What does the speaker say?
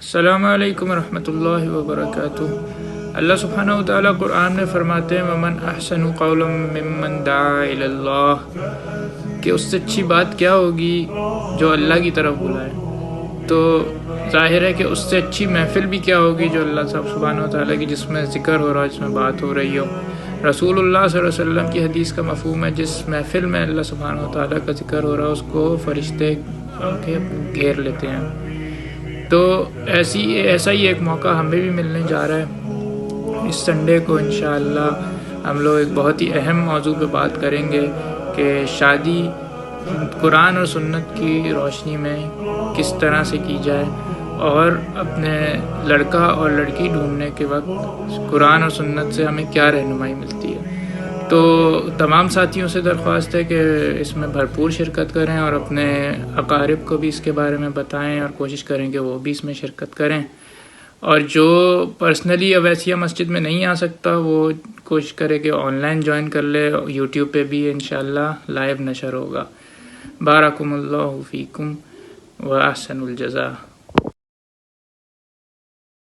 السلام علیکم ورحمۃ اللہ وبرکاتہ۔ اللہ سبحانہ و تعالیٰ قرآن میں فرماتے ہیں وَمَنْ أَحْسَنُ قَوْلًا مِّمَّنْ دَعَا إِلَى اللَّهِ، کہ اس سے اچھی بات کیا ہوگی جو اللہ کی طرف بلائے۔ تو ظاہر ہے کہ اس سے اچھی محفل بھی کیا ہوگی جو اللہ سبحانہ و تعالیٰ کی، جس میں ذکر ہو رہا، جس میں بات ہو رہی ہو۔ رسول اللہ صلی اللہ علیہ وسلم کی حدیث کا مفہوم ہے جس محفل میں اللہ سبحانہ و تعالیٰ کا ذکر ہو رہا ہے اس کو فرشتے گھیر لیتے ہیں۔ تو ایسا ہی ایک موقع ہمیں بھی ملنے جا رہا ہے اس سنڈے کو انشاءاللہ۔ ہم لوگ ایک بہت ہی اہم موضوع پہ بات کریں گے کہ شادی قرآن اور سنت کی روشنی میں کس طرح سے کی جائے، اور اپنے لڑکا اور لڑکی ڈھونڈنے کے وقت قرآن اور سنت سے ہمیں کیا رہنمائی ملتی ہے۔ تو تمام ساتھیوں سے درخواست ہے کہ اس میں بھرپور شرکت کریں اور اپنے اقارب کو بھی اس کے بارے میں بتائیں، اور کوشش کریں کہ وہ بھی اس میں شرکت کریں۔ اور جو پرسنلی اویسیہ مسجد میں نہیں آ سکتا وہ کوشش کرے کہ آن لائن جوائن کر لے، یوٹیوب پہ بھی انشاءاللہ لائیو نشر ہوگا۔ بارکم اللہ فیکم و احسن الجزا۔